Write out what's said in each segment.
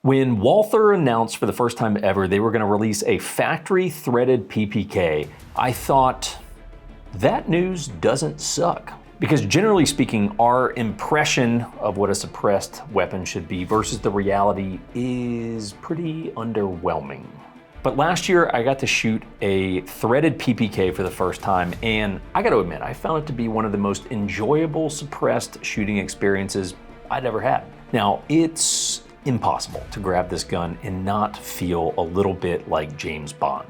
When Walther announced for the first time ever they were going to release a factory threaded PPK, I thought, that news doesn't suck. Because generally speaking, our impression of what a suppressed weapon should be versus the reality is pretty underwhelming. But last year I got to shoot a threaded PPK for the first time, and I got to admit, I found it to be one of the most enjoyable suppressed shooting experiences I'd ever had. Now, it's impossible to grab this gun and not feel a little bit like James Bond.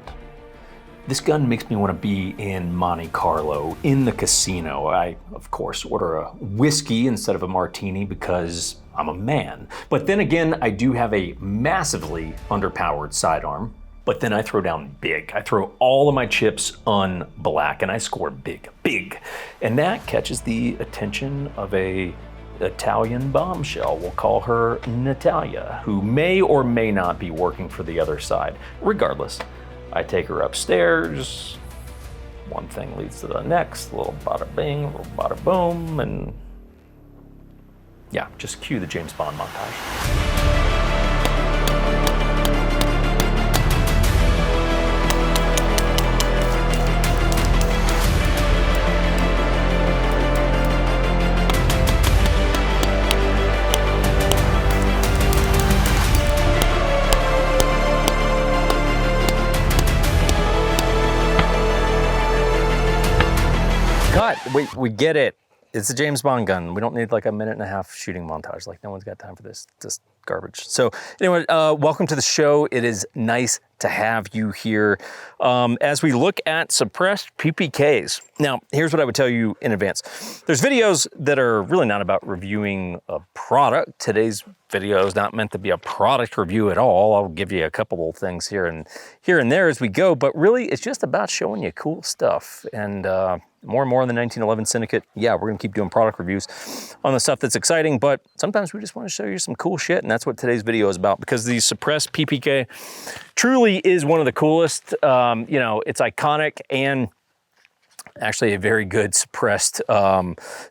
This gun makes me want to be in Monte Carlo, in the casino. I, of course, order a whiskey instead of a martini because I'm a man. But then again, I do have a massively underpowered sidearm. But then I throw down big. I throw all of my chips on black and I score big, big. And that catches the attention of a Italian bombshell. We'll call her Natalia, who may or may not be working for the other side. Regardless, I take her upstairs, one thing leads to the next, a little bada bing, a little bada boom, and yeah, just cue the James Bond montage. Wait, we get it. It's a James Bond gun. We don't need like a 1.5 minute shooting montage. Like, no one's got time for this garbage. So anyway, welcome to the show. It is nice to have you here as we look at suppressed PPKs. Now, here's what I would tell you in advance. There's videos that are really not about reviewing a product. Today's video is not meant to be a product review at all. I'll give you a couple of things here and there as we go, but really it's just about showing you cool stuff. And more in the 1911 Syndicate, yeah, we're gonna keep doing product reviews on the stuff that's exciting, but sometimes we just wanna show you some cool shit, and that's what today's video is about, because the suppressed PPK truly is one of the coolest. You know, it's iconic and actually a very good suppressed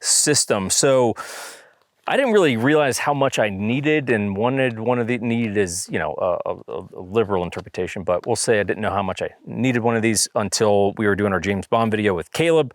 system. So I didn't really realize how much I needed and wanted one of these. Needed is, you know, a liberal interpretation, but we'll say I didn't know how much I needed one of these until we were doing our James Bond video with Caleb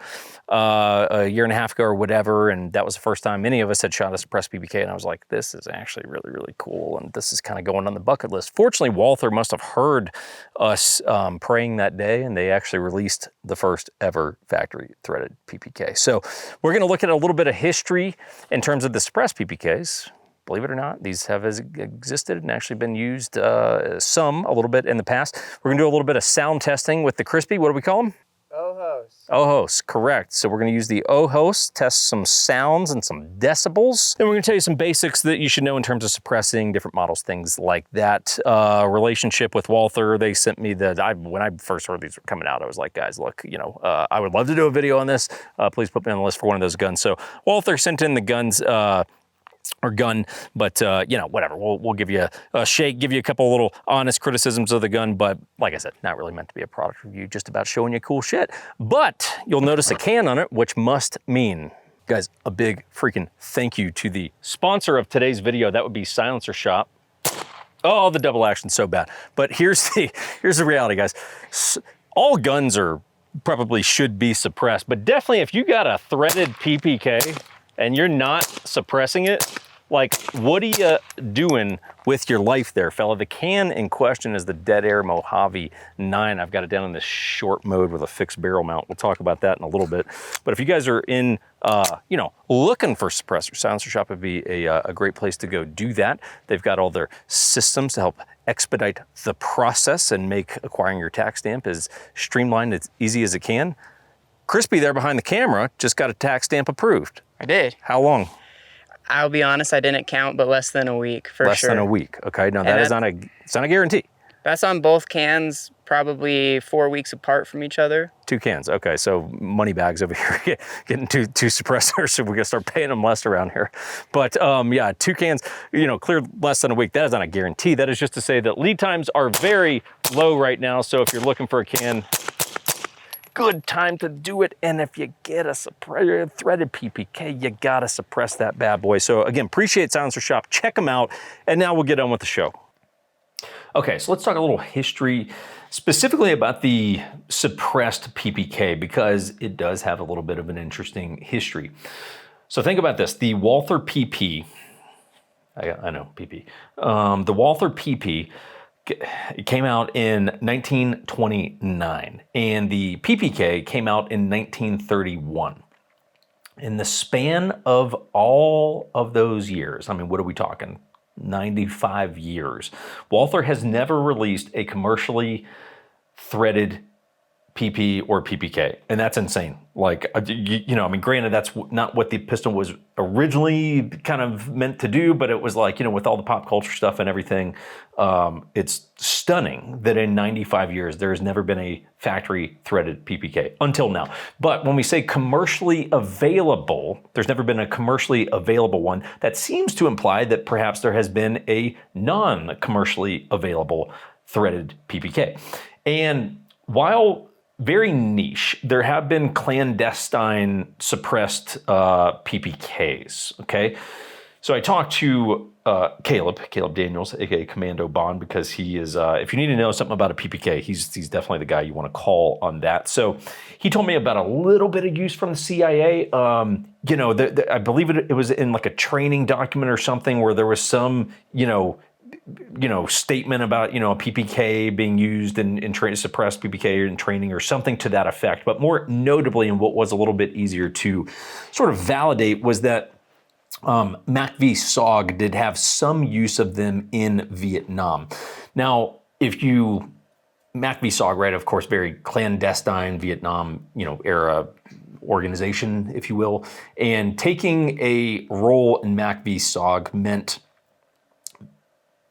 a year and a half ago or whatever, and that was the first time any of us had shot a suppressed PPK, and I was like, this is actually really, really cool, and this is kind of going on the bucket list. Fortunately, Walther must have heard us praying that day, and they actually released the first ever factory threaded PPK. So we're gonna look at a little bit of history in terms of the suppressed PPKs. Believe it or not, these have existed and actually been used a little bit in the past. We're gonna do a little bit of sound testing with the Crispy. What do we call them? OHOS. OHOS, correct. So we're gonna use the OHOS, test some sounds and some decibels. Then we're gonna tell you some basics that you should know in terms of suppressing different models, things like that. Relationship with Walther, they sent me when I first heard these were coming out, I was like, guys, look, you know, I would love to do a video on this. Please put me on the list for one of those guns. So Walther sent in the guns, or gun, but you know, whatever. We'll give you a shake, give you a couple little honest criticisms of the gun, but like I said, not really meant to be a product review, just about showing you cool shit. But you'll notice a can on it, which must mean, guys, a big freaking thank you to the sponsor of today's video. That would be Silencer Shop. Oh, the double action's so bad. But here's the reality, guys. All guns probably should be suppressed, but definitely if you got a threaded PPK and you're not suppressing it, like, what are you doing with your life there, fella? The can in question is the Dead Air Mojave 9. I've got it down in this short mode with a fixed barrel mount. We'll talk about that in a little bit. But if you guys are in, you know, looking for suppressors, Silencer Shop would be a great place to go do that. They've got all their systems to help expedite the process and make acquiring your tax stamp as streamlined, as easy as it can. Crispy there behind the camera just got a tax stamp approved. I did. How long? I'll be honest, I didn't count, but less than a week for sure. Less than a week. Okay, now that is it's not a guarantee. That's on both cans, probably 4 weeks apart from each other. 2 cans. Okay, so money bags over here getting two suppressors, so we're gonna start paying them less around here. But yeah, 2 cans, you know, cleared less than a week. That is not a guarantee. That is just to say that lead times are very low right now. So if you're looking for a can, good time to do it. And if you get a threaded PPK, you gotta suppress that bad boy. So again, appreciate Silencer Shop. Check them out. And now we'll get on with the show. Okay, so let's talk a little history, specifically about the suppressed PPK, because it does have a little bit of an interesting history. So think about this, the Walther PP, I know, PP. The Walther PP came out in 1929, and the PPK came out in 1931. In the span of all of those years, I mean, what are we talking? 95 years. Walther has never released a commercially threaded PP or PPK, and that's insane. Like, you know, I mean, granted, that's not what the pistol was originally kind of meant to do, but it was like, you know, with all the pop culture stuff and everything, it's stunning that in 95 years, there has never been a factory threaded PPK until now. But when we say commercially available, there's never been a commercially available one. That seems to imply that perhaps there has been a non-commercially available threaded PPK. And while very niche, there have been clandestine suppressed PPKs, okay? So I talked to Caleb Daniels, aka Commando Bond, because he is, if you need to know something about a PPK, he's definitely the guy you want to call on that. So he told me about a little bit of use from the CIA. You know, I believe it was in like a training document or something where there was some, statement about, a PPK being used in suppressed PPK in training or something to that effect. But more notably, and what was a little bit easier to sort of validate, was that MACV SOG did have some use of them in Vietnam. Now, MACV SOG, right, of course, very clandestine Vietnam, era organization, if you will. And taking a role in MACV SOG meant,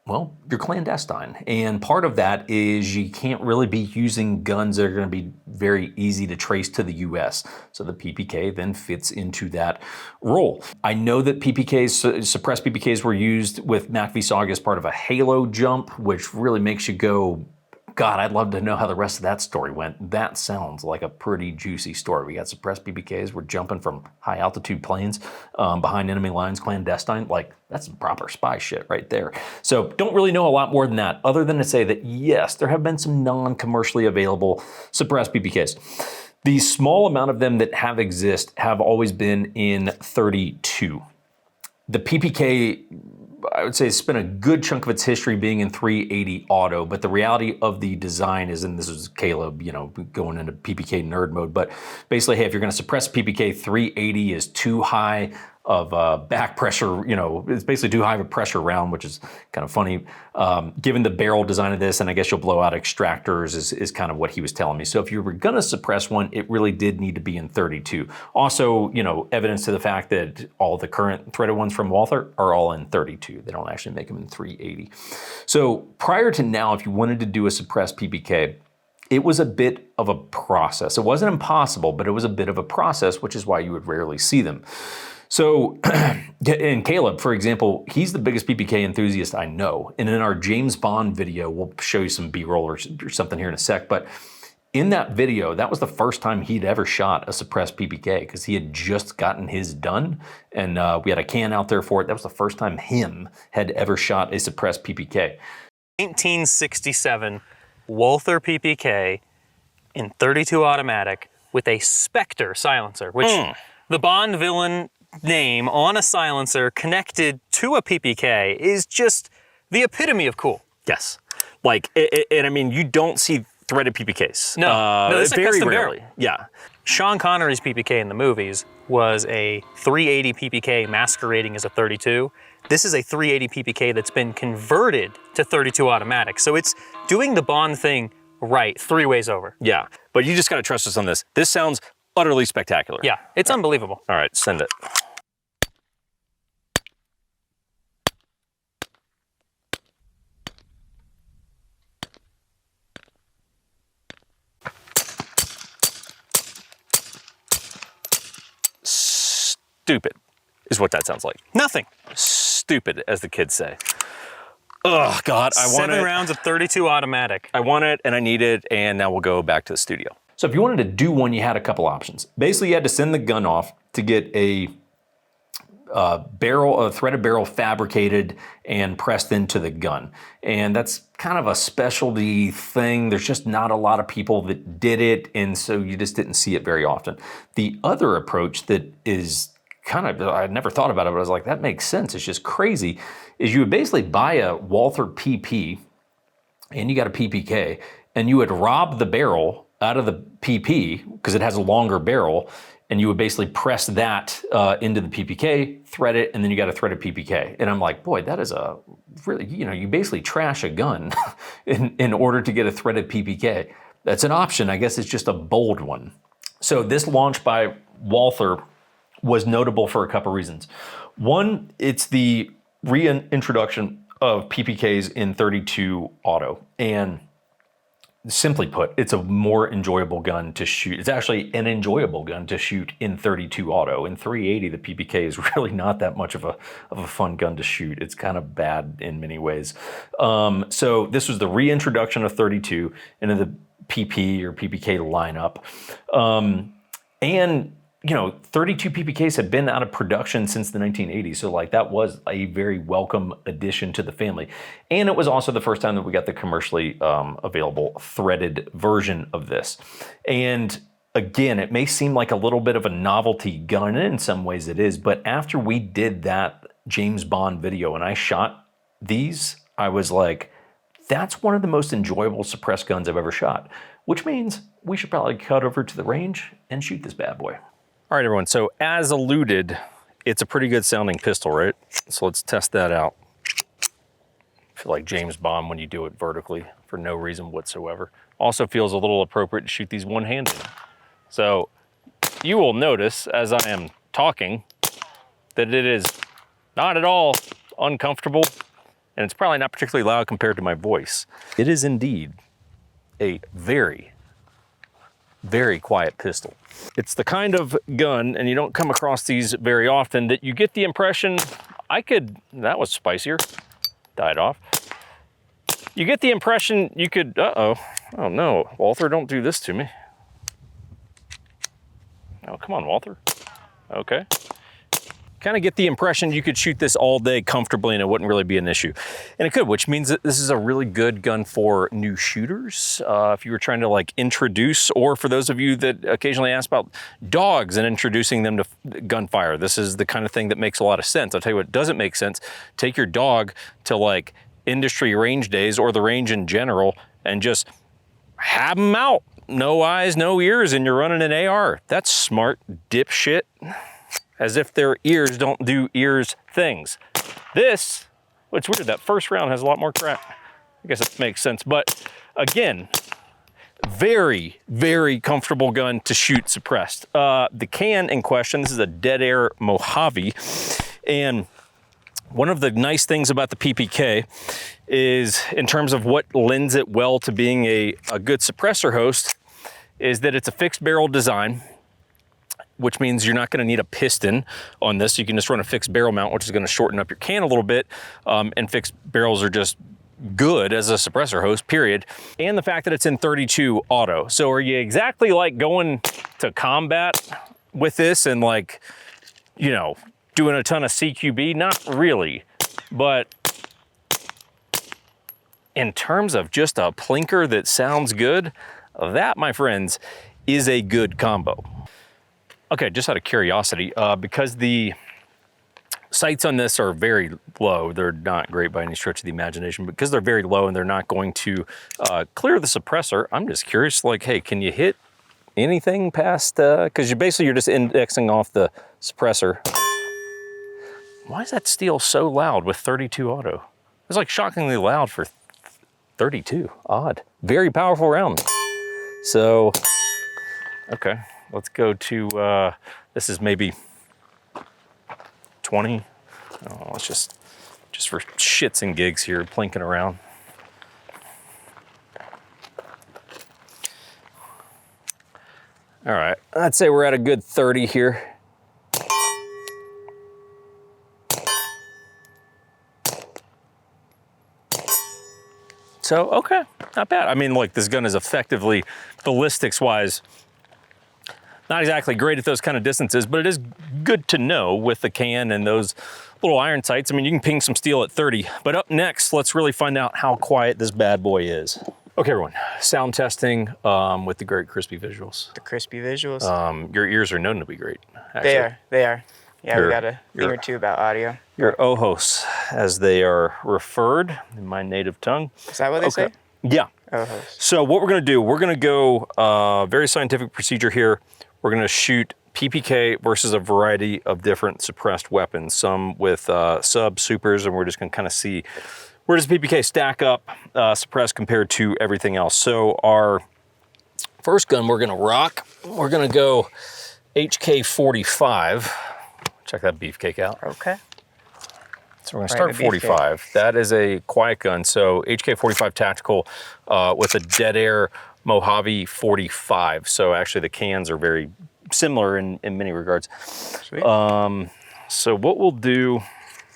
well, you're clandestine. And part of that is you can't really be using guns that are going to be very easy to trace to the US. So the PPK then fits into that role. I know that PPKs, suppressed PPKs, were used with MACV SOG as part of a halo jump, which really makes you go, God, I'd love to know how the rest of that story went. That sounds like a pretty juicy story. We got suppressed PPKs. We're jumping from high altitude planes behind enemy lines, clandestine. Like, that's some proper spy shit right there. So don't really know a lot more than that, other than to say that, yes, there have been some non-commercially available suppressed PPKs. The small amount of them that have always been in 32. The PPK, I would say, spent a good chunk of its history being in 380 auto, but the reality of the design is, and this is Caleb, going into PPK nerd mode, but basically, hey, if you're going to suppress PPK, 380 is too high of back pressure, it's basically too high of a pressure round, which is kind of funny. Given the barrel design of this, and I guess you'll blow out extractors is kind of what he was telling me. So if you were going to suppress one, it really did need to be in 32. Also, evidence to the fact that all the current threaded ones from Walther are all in 32. They don't actually make them in 380. So prior to now, if you wanted to do a suppressed PPK, it was a bit of a process. It wasn't impossible, but it was a bit of a process, which is why you would rarely see them. So, and Caleb, for example, he's the biggest PPK enthusiast I know. And in our James Bond video, we'll show you some B-roll or something here in a sec, but in that video, that was the first time he'd ever shot a suppressed PPK, because he had just gotten his done, and we had a can out there for it. That was the first time him had ever shot a suppressed PPK. 1967 Walther PPK in 32 automatic with a Spectre silencer, which the Bond villain name on a silencer connected to a PPK is just the epitome of cool. Yes. Like, and I mean, you don't see threaded PPKs. No, it's very a rarely. barrel. Yeah. Sean Connery's PPK in the movies was a 380 PPK masquerading as a 32. This is a 380 PPK that's been converted to 32 automatic. So it's doing the Bond thing right 3 ways over. Yeah, but you just got to trust us on this. This sounds utterly spectacular. Yeah, it's unbelievable. All right, send it. Stupid is what that sounds like. Nothing. Stupid, as the kids say. Oh, God, I want it. 7 rounds of 32 automatic. I want it, and I need it, and now we'll go back to the studio. So if you wanted to do one, you had a couple options. Basically, you had to send the gun off to get a threaded barrel fabricated and pressed into the gun. And that's kind of a specialty thing. There's just not a lot of people that did it, and so you just didn't see it very often. The other approach that is kind of, I'd never thought about it, but I was like, that makes sense. It's just crazy, is you would basically buy a Walther PP, and you got a PPK, and you would rob the barrel out of the PP, because it has a longer barrel, and you would basically press that into the PPK, thread it, and then you got a threaded PPK. And I'm like, boy, that is a really, you basically trash a gun in order to get a threaded PPK. That's an option. I guess it's just a bold one. So this launch by Walther was notable for a couple reasons. One, it's the reintroduction of PPKs in 32 auto. And simply put, it's a more enjoyable gun to shoot. It's actually an enjoyable gun to shoot in 32 auto. In 380, the PPK is really not that much of a fun gun to shoot. It's kind of bad in many ways. So this was the reintroduction of 32 into the PP or PPK lineup. And 32 PPKs had been out of production since the 1980s. So like that was a very welcome addition to the family. And it was also the first time that we got the commercially available threaded version of this. And again, it may seem like a little bit of a novelty gun, and in some ways it is, but after we did that James Bond video and I shot these, I was like, that's one of the most enjoyable suppressed guns I've ever shot, which means we should probably cut over to the range and shoot this bad boy. All right, everyone, so as alluded, it's a pretty good sounding pistol, right? So let's test that out. I feel like James Bond when you do it vertically for no reason whatsoever. Also feels a little appropriate to shoot these one-handed. So you will notice as I am talking that it is not at all uncomfortable, and it's probably not particularly loud compared to my voice. It is indeed a very, very quiet pistol. It's the kind of gun, and you don't come across these very often, that you get the impression, that was spicier, died off. You get the impression you could, oh no, Walther, don't do this to me. Oh, come on, Walther. Okay. Kind of get the impression you could shoot this all day comfortably and it wouldn't really be an issue. And it could, which means that this is a really good gun for new shooters. If you were trying to like introduce, or for those of you that occasionally ask about dogs and introducing them to gunfire, this is the kind of thing that makes a lot of sense. I'll tell you what doesn't make sense. Take your dog to like industry range days or the range in general and just have them out. No eyes, no ears, and you're running an AR. That's smart dipshit. As if their ears don't do ears things. This, it's weird, that first round has a lot more crack. I guess it makes sense, but again, very, very comfortable gun to shoot suppressed. The can in question, this is a Dead Air Mojave, and one of the nice things about the PPK is, in terms of what lends it well to being a good suppressor host, is that it's a fixed barrel design, which means you're not going to need a piston on this. You can just run a fixed barrel mount, which is going to shorten up your can a little bit. And fixed barrels are just good as a suppressor host, period. And the fact that it's in 32 auto. So are you exactly like going to combat with this and like, doing a ton of CQB? Not really. But in terms of just a plinker that sounds good, that, my friends, is a good combo. Okay, just out of curiosity, because the sights on this are very low, they're not great by any stretch of the imagination, but because they're very low and they're not going to clear the suppressor, I'm just curious, like, hey, can you hit anything past, because you're just indexing off the suppressor. Why is that steel so loud with 32 auto? It's like shockingly loud for 32, odd. Very powerful round. So, okay. Let's go to, this is maybe 20. Oh, let's just for shits and gigs here, plinking around. All right, I'd say we're at a good 30 here. So, okay, not bad. I mean, look, this gun is effectively, ballistics-wise, Not exactly great at those kind of distances, but it is good to know with the can and those little iron sights. I mean, you can ping some steel at 30, but up next, let's really find out how quiet this bad boy is. Okay, everyone, sound testing with the great crispy visuals. The crispy visuals. Your ears are known to be great, actually. They are. Yeah, we got a thing or two about audio. Your ojos, as they are referred in my native tongue. Is that what they say? Yeah. Ojos. So what we're gonna do, we're gonna go very scientific procedure here. We're gonna shoot PPK versus a variety of different suppressed weapons, some with sub, supers, and we're just gonna kind of see where does PPK stack up suppressed compared to everything else. So our first gun we're gonna rock, we're gonna go HK45. Check that beefcake out. Okay. So we're gonna start 45. That is a quiet gun. So HK45 Tactical with a dead air Mojave 45. So actually the cans are very similar in many regards. Sweet. So what we'll do,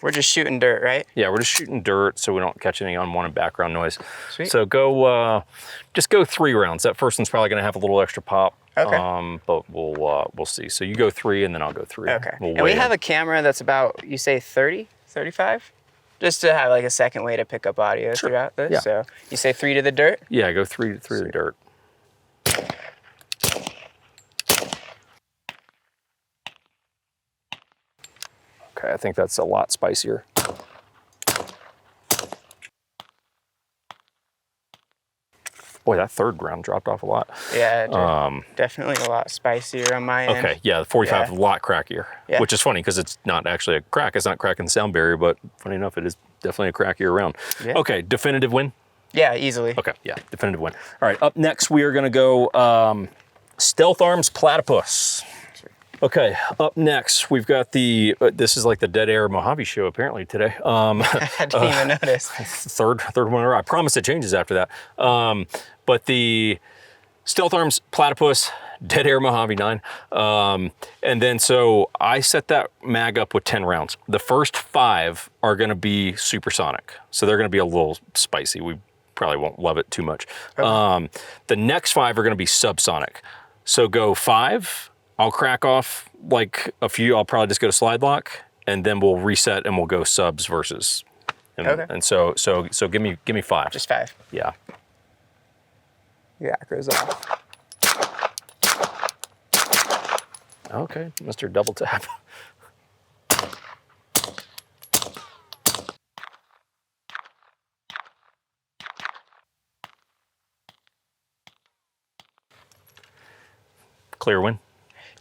We're just shooting dirt, right? yeah, we're just shooting dirt so we don't catch any unwanted background noise. Sweet. So go, just go 3 rounds. That first one's probably gonna have a little extra pop. Okay. But we'll see. So you go 3 and then I'll go 3. Okay. We'll And we weigh have in. a camera that's about, you say 30, 35? Just to have like a second way to pick up audio throughout this. Yeah. So you say 3 to the dirt? Yeah, go 3 to the dirt. Okay, I think that's a lot spicier. Boy, that third round dropped off a lot. Yeah, definitely a lot spicier on my end. Okay, yeah, the 45 Yeah. is a lot crackier, Yeah. which is funny because it's not actually a crack. It's not cracking the sound barrier, but funny enough, it is definitely a crackier round. Yeah. Okay, definitive win? Yeah, easily. Okay, yeah, definitive win. All right, up next, we are going to go Stealth Arms Platypus. Okay, up next, we've got the, this is like the Dead Air Mojave show apparently today. I didn't even notice. Third one in a row. I promise it changes after that. But the Stealth Arms Platypus, Dead Air Mojave 9. And then so I set that mag up with 10 rounds. The first 5 are gonna be supersonic. So they're gonna be a little spicy. We probably won't love it too much. Okay. The next 5 are gonna be subsonic. So go 5, I'll crack off like a few, I'll probably just go to slide lock, and then we'll reset and we'll go subs versus. And, Okay. and so give me 5. Just 5. Yeah. Yeah, it goes off. Okay, Mr. Double Tap. Clear win.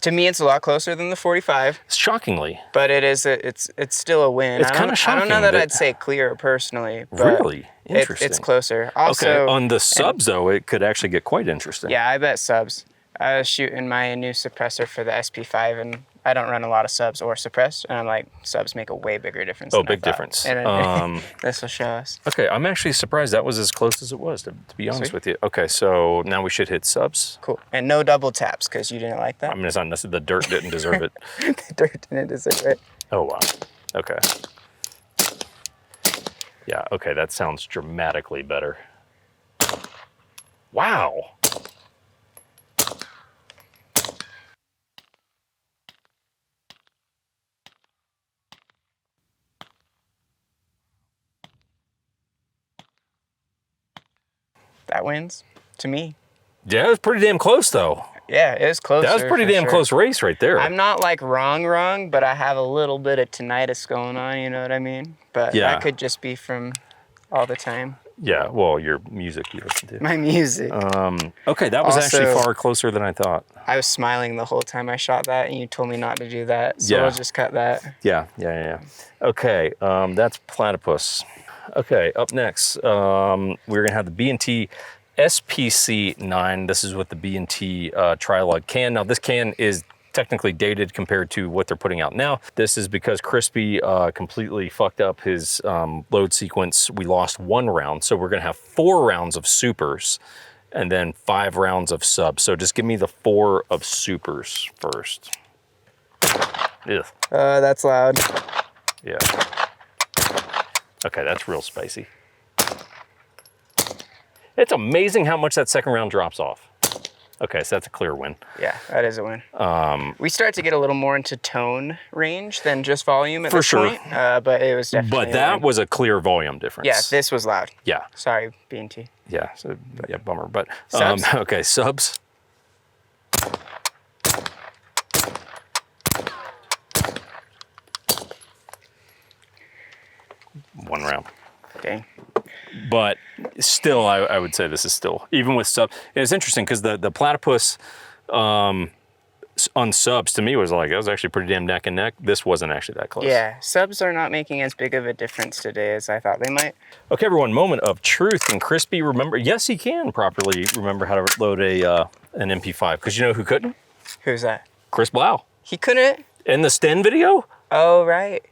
To me, it's a lot closer than the 45, Shockingly. but it is it's still a win. It's kinda I don't shocking know that that- I'd say clear personally, but Really? it's Interesting. closer. Also, Okay, on the subs though, it could actually get quite interesting. yeah, I bet subs. I was shooting my new suppressor for the SP5, and I don't run a lot of subs or suppressed, and I'm like, subs make a way bigger difference. Oh, than I big thought. difference. And this will show us. Okay, I'm actually surprised that was as close as it was, to be honest Sweet. with you. Okay, so now we should hit subs. Cool. And no double taps, because you didn't like that. I mean, it's not necessarily, the dirt didn't deserve it. The dirt didn't deserve it. Oh, wow. Okay. Yeah, okay, that sounds dramatically better. Wow. That wins to me. Yeah, it was pretty damn close though. Yeah, it was closer. That was a pretty for damn sure. close race right there. I'm not like wrong, but I have a little bit of tinnitus going on, you know what I mean? But Yeah. that could just be from all the time. Yeah, well, your music you listen to. My music. Okay, that was actually Also- far closer than I thought. I was smiling the whole time I shot that, and you told me not to do that, so Yeah. we'll just cut that. Yeah. Okay, that's Platypus. Okay, up next, we're gonna have the B&T SPC9. This is with the B&T Trilog can. Now this can is technically dated compared to what they're putting out now. This is because Crispy completely fucked up his load sequence. We lost 1 round, so we're gonna have 4 rounds of supers and then 5 rounds of subs. So just give me the 4 of supers first. Ugh. That's loud. Yeah. Okay, that's real spicy. It's amazing how much that second round drops off. Okay, so that's a clear win. Yeah, that is a win. We start to get a little more into tone range than just volume at For this sure. point, but it was definitely But a that win. was a clear volume difference. Yeah, this was loud. Yeah. Sorry, B&T. Yeah. So yeah, bummer. But Subs? okay, subs. One round. Dang. But still, I would say this is still, even with sub. And it's interesting because the platypus on subs to me was like, that was actually pretty damn neck and neck. This wasn't actually that close. Yeah, subs are not making as big of a difference today as I thought they might. Okay, everyone, moment of truth. And Crispy, remember, yes, he can properly remember how to load an MP5. Because you know who couldn't? Who's that? Chris Blau. He couldn't? In the Sten video, Oh, right.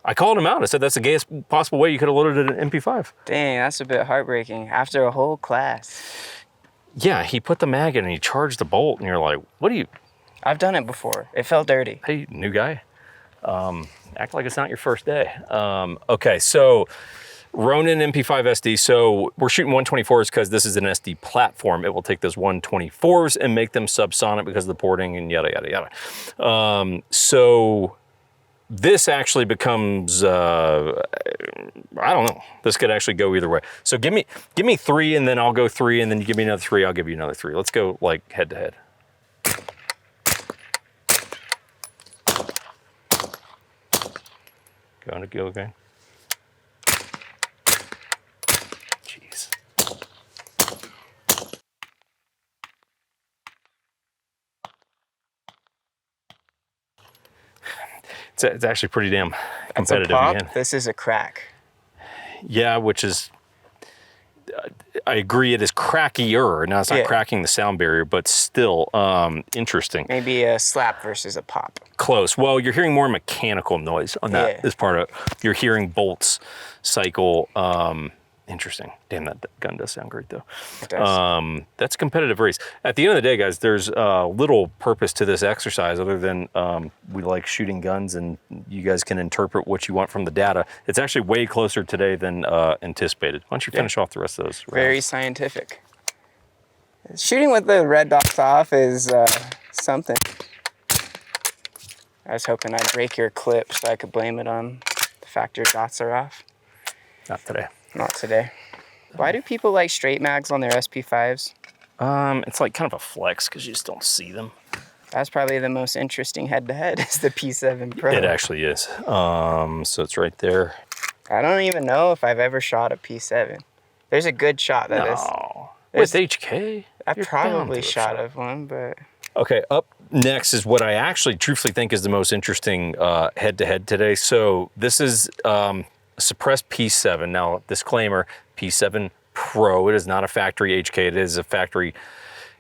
I called him out. I said that's the gayest possible way you could have loaded an MP5. Dang, that's a bit heartbreaking. After a whole class. Yeah, he put the mag in and he charged the bolt, and you're like, what do you, I've done it before. It felt dirty. hey, new guy, act like it's not your first day. Okay, so Ronin MP5 SD. So we're shooting 124s because this is an SD platform. It will take those 124s and make them subsonic because of the porting and yada, yada, yada. So this actually becomes, I don't know. This could actually go either way. So give me 3 and then I'll go 3 and then you give me another 3, I'll give you another 3. Let's go like head to head. Going to go again. Jeez. It's actually pretty damn That's a competitive pop. again. This is a crack. Yeah, which is, I agree, it is crackier. Now it's not Yeah. cracking the sound barrier, but still interesting. Maybe a slap versus a pop. Close. Well, you're hearing more mechanical noise on that Yeah. as part of, you're hearing bolts cycle. Interesting. Damn, that gun does sound great though. It does. That's a competitive race. At the end of the day, guys, there's little purpose to this exercise other than we like shooting guns and you guys can interpret what you want from the data. It's actually way closer today than anticipated. Why don't you finish off the rest of those rounds? Very scientific. Shooting with the red dots off is something. I was hoping I'd break your clip so I could blame it on the fact your dots are off. Not today. Not today. Why do people like straight mags on their SP5s? It's like kind of a flex because you just don't see them. That's probably the most interesting head-to-head is the P7 Pro. It actually is. So it's right there. I don't even know if I've ever shot a P7. There's a good shot that is. No. With HK? I You're bound probably to have shot of one, but Okay, up next is what I actually truthfully think is the most interesting head-to-head today. So this is suppressed P7. Now, disclaimer, P7 Pro. It is not a factory HK. It is a factory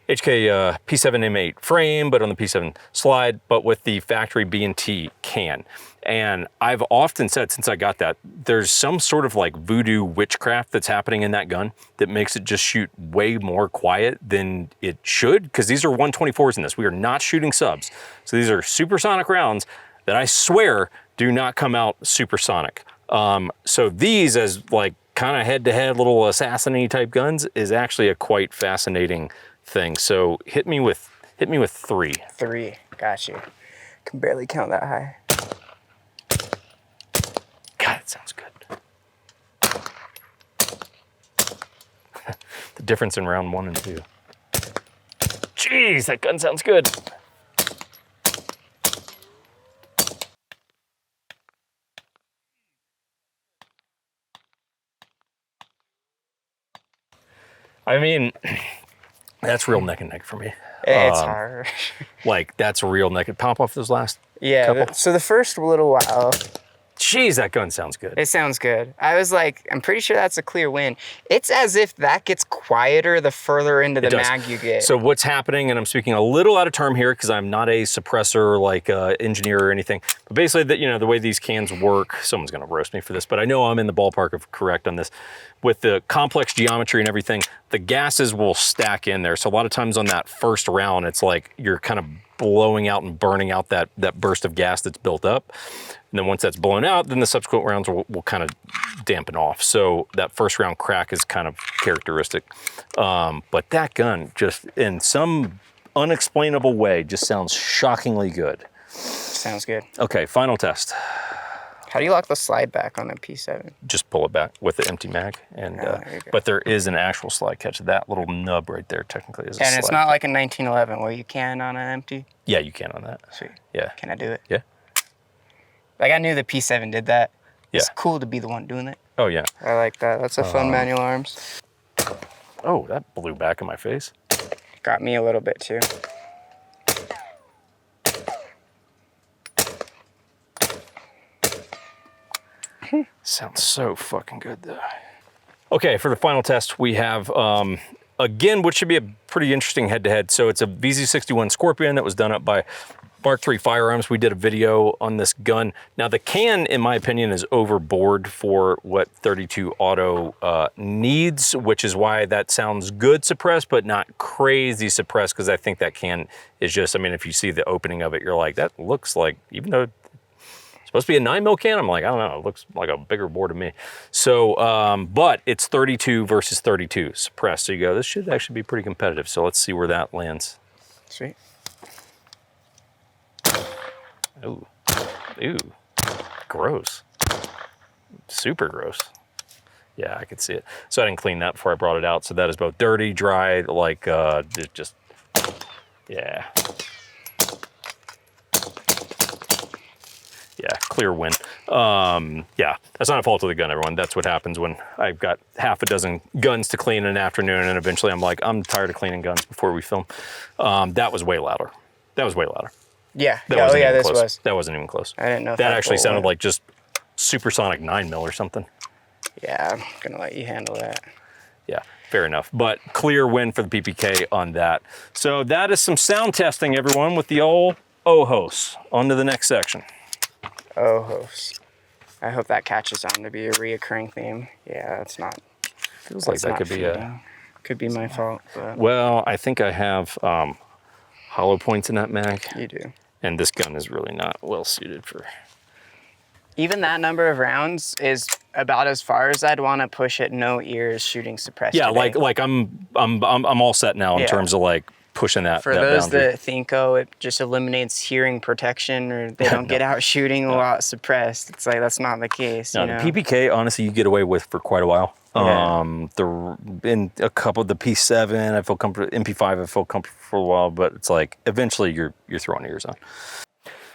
HK P7 M8 frame, but on the P7 slide, but with the factory B&T can. And I've often said since I got that, there's some sort of like voodoo witchcraft that's happening in that gun that makes it just shoot way more quiet than it should, because these are 124s in this. We are not shooting subs. So these are supersonic rounds that I swear do not come out supersonic. So these as like kind of head-to-head little assassin-y type guns is actually a quite fascinating thing. So hit me with 3. 3. Got you. Can barely count that high. God, it sounds good. The difference in round 1 and 2. Jeez, that gun sounds good. I mean, that's real neck and neck for me. It's hard. Like, that's a real neck and pop off those last Yeah, couple. so the first little while, Jeez, that gun sounds good. it sounds good. I was like, I'm pretty sure that's a clear win. It's as if that gets quieter the further into the It does. mag you get. So what's happening, and I'm speaking a little out of term here because I'm not a suppressor like engineer or anything, but basically that, you know, the way these cans work, someone's gonna roast me for this, but I know I'm in the ballpark of correct on this. With the complex geometry and everything, the gases will stack in there. So a lot of times on that first round, it's like you're kind of blowing out and burning out that burst of gas that's built up. And then once that's blown out, then the subsequent rounds will kind of dampen off. So that first round crack is kind of characteristic. But that gun just, in some unexplainable way just sounds shockingly good. Sounds good. Okay, final test. How do you lock the slide back on a P7? Just pull it back with the empty mag, and there you go. but there is an actual slide catch. That little nub right there technically is a And slide it's not like a 1911 where you can on an empty? Yeah, you can on that. Sweet. Yeah. Can I do it? Yeah. Like, I knew the P7 did that. It's Yeah. cool to be the one doing it. Oh, yeah. I like that. That's a fun manual arms. Oh, that blew back in my face. Got me a little bit too. Sounds so fucking good, though. Okay, for the final test, we have, again, what should be a pretty interesting head-to-head. So it's a VZ61 Scorpion that was done up by Mark III Firearms. We did a video on this gun. Now, the can, in my opinion, is overboard for what 32 Auto needs, which is why that sounds good suppressed, but not crazy suppressed, because I think that can is just, I mean, if you see the opening of it, you're like, that looks like, even though supposed to be a 9mm can. I'm like, I don't know, it looks like a bigger bore to me. So, but it's 32 versus 32 suppressed. So you go, this should actually be pretty competitive. So let's see where that lands. Sweet. Ooh, ooh, gross. Super gross. Yeah, I could see it. So I didn't clean that before I brought it out. So that is both dirty, dry, like just, yeah. Yeah, clear win. Yeah, that's not a fault of the gun, everyone. That's what happens when I've got half a dozen guns to clean in an afternoon, and eventually I'm like, I'm tired of cleaning guns before we film. That was way louder. That was way louder. Yeah. That Oh, wasn't yeah, even this close. was. That wasn't even close. I didn't know if that actually bolt sounded went. like just supersonic 9mm or something. Yeah, I'm going to let you handle that. Yeah, fair enough. But clear win for the PPK on that. So that is some sound testing, everyone, with the old Ojos. On to the next section. Ojos. I hope that catches on to be a reoccurring theme. Yeah, that's not. Feels like that could be a. Could be my fault. But Well, I think I have hollow points in that mag. you do. And this gun is really not well suited for. Even that number of rounds is about as far as I'd want to push it. No ears shooting suppressed. Yeah, today. like I'm all set now in Yeah. terms of like pushing that. For that those boundary. that think, oh, it just eliminates hearing protection, or they don't get out shooting a lot suppressed. It's like that's not the case. No, you know? the PPK, honestly, you get away with for quite a while. Yeah. In a couple of the P7, I feel comfortable. MP5, I feel comfortable for a while, but it's like eventually you're throwing ears on.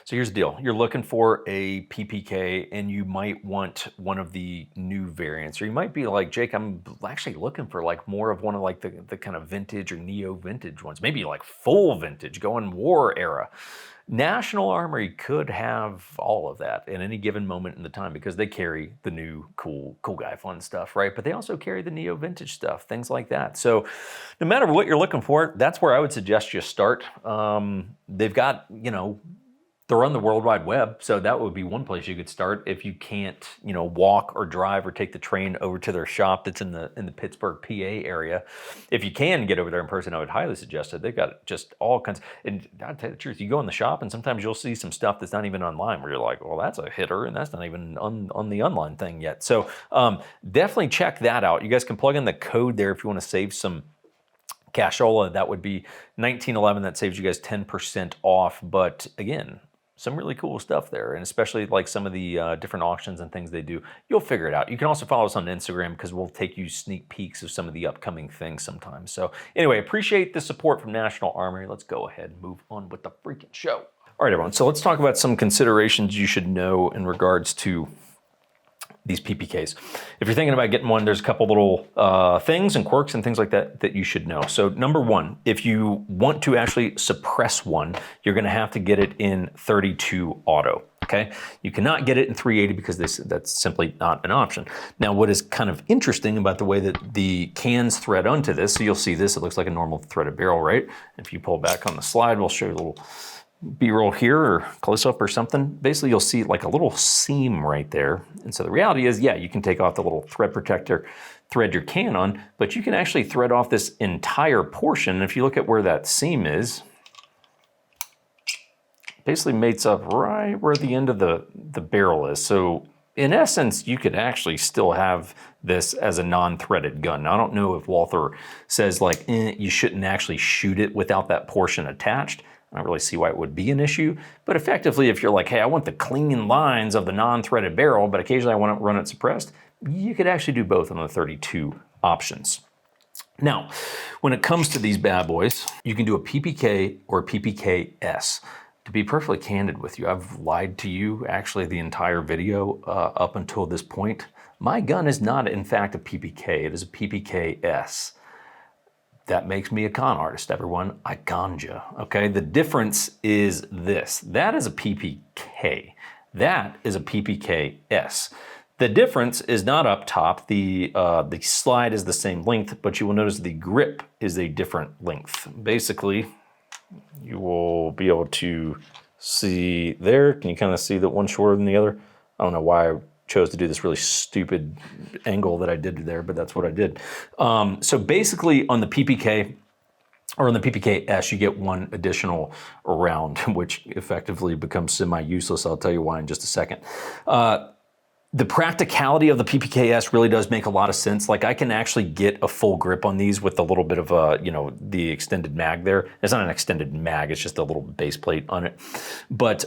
So here's the deal. You're looking for a PPK and you might want one of the new variants, or you might be like, Jake, I'm actually looking for like more of one of like the kind of vintage or neo vintage ones, maybe like full vintage, going war era. National Armory could have all of that at any given moment in the time because they carry the new cool guy fun stuff, right? But they also carry the neo vintage stuff, things like that. So no matter what you're looking for, that's where I would suggest you start. They've got, they're on the World Wide Web, so that would be one place you could start if you can't, walk or drive or take the train over to their shop that's in the Pittsburgh, PA area. If you can get over there in person, I would highly suggest it. They've got just all kinds. And I'll tell you the truth, you go in the shop and sometimes you'll see some stuff that's not even online where you're like, well, that's a hitter and that's not even on the online thing yet. So definitely check that out. You guys can plug in the code there if you want to save some cashola. That would be 1911. That saves you guys 10% off. But again, some really cool stuff there, and especially like some of the different auctions and things they do. You'll figure it out. You can also follow us on Instagram because we'll take you sneak peeks of some of the upcoming things sometimes. So anyway, appreciate the support from National Armory. Let's go ahead and move on with the freaking show. All right, everyone. So let's talk about some considerations you should know in regards to these PPKs. If you're thinking about getting one, there's a couple little things and quirks and things like that that you should know. So number one, if you want to actually suppress one, you're gonna have to get it in 32 auto, okay? You cannot get it in 380 because that's simply not an option. Now, what is kind of interesting about the way that the cans thread onto this, so you'll see this, it looks like a normal threaded barrel, right? If you pull back on the slide, we'll show you a little B-roll here or close up or something. Basically, you'll see like a little seam right there. And so the reality is, yeah, you can take off the little thread protector, thread your can on, but you can actually thread off this entire portion. And if you look at where that seam is, basically mates up right where the end of the barrel is. So in essence, you could actually still have this as a non-threaded gun. Now, I don't know if Walther says like, you shouldn't actually shoot it without that portion attached. I don't really see why it would be an issue, but effectively, if you're like, hey, I want the clean lines of the non-threaded barrel, but occasionally I want to run it suppressed, you could actually do both on the 32 options. Now, when it comes to these bad boys, you can do a PPK or a PPKs. To be perfectly candid with you, I've lied to you actually the entire video up until this point. My gun is not, in fact, a PPK. It is a PPKs. That makes me a con artist, everyone. I ganja, okay? The difference is this. That is a PPK. That is a PPKs. The difference is not up top. The slide is the same length, but you will notice the grip is a different length. Basically, you will be able to see there. Can you kind of see that one's shorter than the other? I don't know why I chose to do this really stupid angle that I did there, but that's what I did. So basically on the PPK or on the PPKs, you get one additional round, which effectively becomes semi-useless. I'll tell you why in just a second. The practicality of the PPKs really does make a lot of sense. Like I can actually get a full grip on these with a little bit of the extended mag there. It's not an extended mag, it's just a little base plate on it. But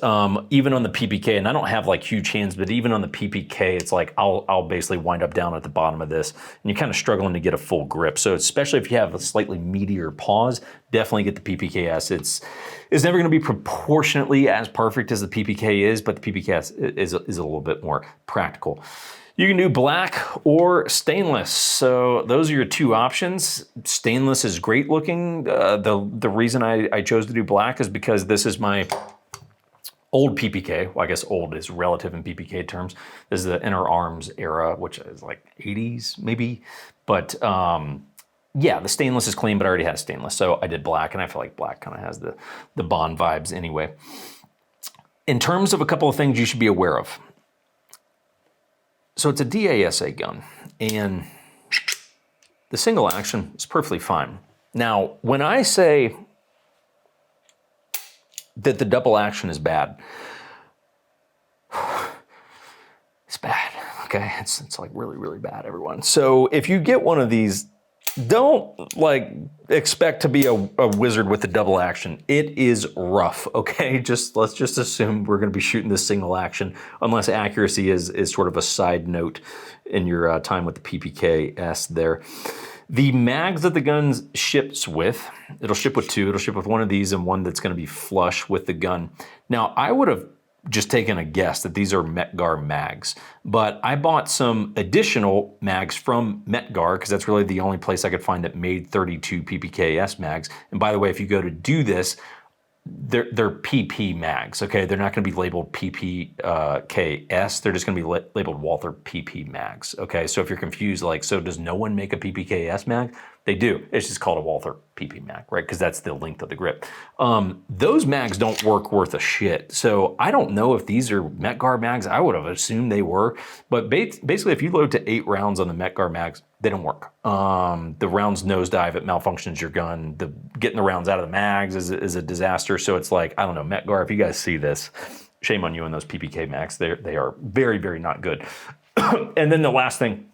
even on the PPK, and I don't have like huge hands, but even on the PPK, it's like I'll basically wind up down at the bottom of this and you're kind of struggling to get a full grip. So especially if you have a slightly meatier paws, definitely get the PPKs. It's never going to be proportionately as perfect as the PPK is, but the PPK is a little bit more practical. You can do black or stainless. So those are your two options. Stainless is great looking. The reason I chose to do black is because this is my old PPK. Well, I guess old is relative in PPK terms. This is the inner arms era, which is like 80s maybe. But yeah, the stainless is clean, but I already had stainless. So I did black, and I feel like black kind of has the Bond vibes anyway. In terms of a couple of things you should be aware of. So it's a DASA gun, and the single action is perfectly fine. Now, when I say that the double action is bad, it's bad, okay? It's like really, really bad, everyone. So if you get one of these, don't like expect to be a wizard with the double action. It is rough, okay? Let's just assume we're gonna be shooting this single action, unless accuracy is sort of a side note in your time with the PPKs there. The mags that the gun ships with, it'll ship with two. It'll ship with one of these and one that's gonna be flush with the gun. Now, I would have just taken a guess that these are Metgar mags, but I bought some additional mags from Metgar because that's really the only place I could find that made 32 PPKs mags. And by the way, if you go to do this, they're PP mags, okay? They're not gonna be labeled PPKs, they're just gonna be labeled Walther PP mags, okay? So if you're confused, like, so does no one make a PPKs mag? They do, it's just called a Walther PP mag, right? Because that's the length of the grip. Those mags don't work worth a shit. So I don't know if these are Metgar mags, I would have assumed they were, but basically if you load to 8 rounds on the Metgar mags, they don't work. The rounds nosedive, it malfunctions your gun. Getting the rounds out of the mags is a disaster. So it's like, I don't know, Metgar, if you guys see this, shame on you and those PPK mags. They are very, very not good. And then the last thing,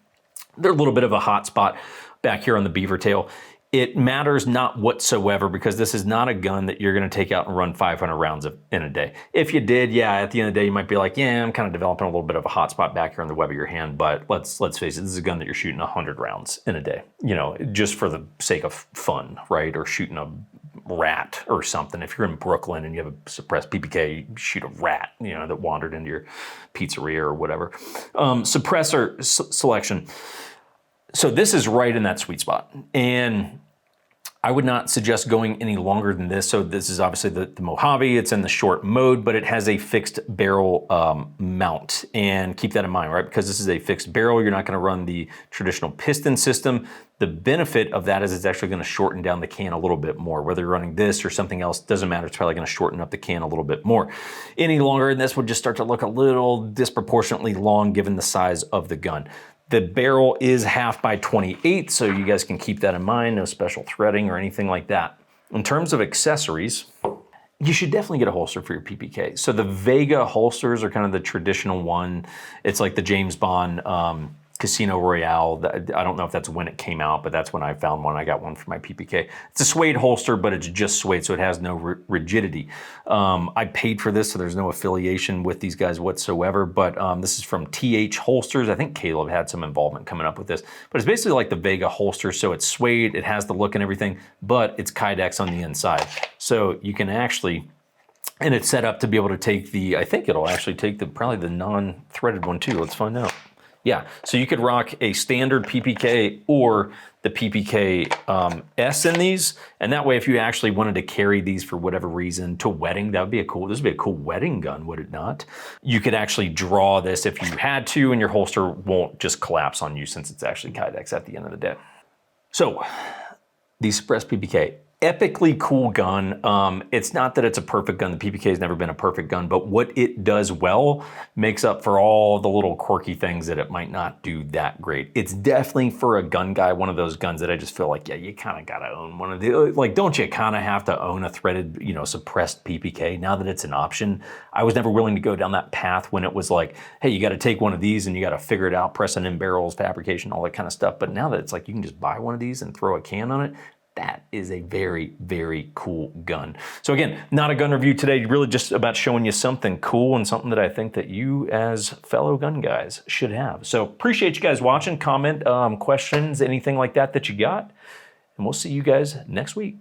they're a little bit of a hot spot back here on the beaver tail. It matters not whatsoever because this is not a gun that you're gonna take out and run 500 rounds in a day. If you did, yeah, at the end of the day, you might be like, yeah, I'm kind of developing a little bit of a hot spot back here on the web of your hand, but let's face it, this is a gun that you're shooting 100 rounds in a day, just for the sake of fun, right? Or shooting a rat or something. If you're in Brooklyn and you have a suppressed PPK, you shoot a rat, that wandered into your pizzeria or whatever. Suppressor selection. So this is right in that sweet spot. And I would not suggest going any longer than this. So this is obviously the Mojave, it's in the short mode, but it has a fixed barrel mount. And keep that in mind, right? Because this is a fixed barrel, you're not gonna run the traditional piston system. The benefit of that is it's actually gonna shorten down the can a little bit more. Whether you're running this or something else, doesn't matter, it's probably gonna shorten up the can a little bit more. Any longer, and this would just start to look a little disproportionately long given the size of the gun. The barrel is 1/2 by 28, so you guys can keep that in mind, no special threading or anything like that. In terms of accessories, you should definitely get a holster for your PPK. So the Vega holsters are kind of the traditional one. It's like the James Bond Casino Royale. I don't know if that's when it came out, but that's when I found one. I got one for my PPK. It's a suede holster, but it's just suede, so it has no rigidity. I paid for this, so there's no affiliation with these guys whatsoever, but this is from TH Holsters. I think Caleb had some involvement coming up with this, but it's basically like the Vega holster, so it's suede, it has the look and everything, but it's Kydex on the inside. So you can actually, and it's set up to be able to take the, I think it'll actually take probably the non-threaded one too. Let's find out. Yeah, so you could rock a standard PPK or the PPK S in these, and that way if you actually wanted to carry these for whatever reason to wedding, that would be this would be a cool wedding gun, would it not? You could actually draw this if you had to, and your holster won't just collapse on you since it's actually Kydex at the end of the day. So, the Suppress PPK. Epically cool gun. It's not that it's a perfect gun. The PPK has never been a perfect gun, but what it does well makes up for all the little quirky things that it might not do that great. It's definitely, for a gun guy, one of those guns that I just feel like, yeah, you kind of got to own one of the, like, don't you kind of have to own a threaded, suppressed PPK now that it's an option? I was never willing to go down that path when it was like, hey, you got to take one of these and you got to figure it out, pressing in barrels, fabrication, all that kind of stuff. But now that it's like you can just buy one of these and throw a can on it, that is a very, very cool gun. So again, not a gun review today, really just about showing you something cool and something that I think that you as fellow gun guys should have. So appreciate you guys watching, comment, questions, anything like that you got. And we'll see you guys next week.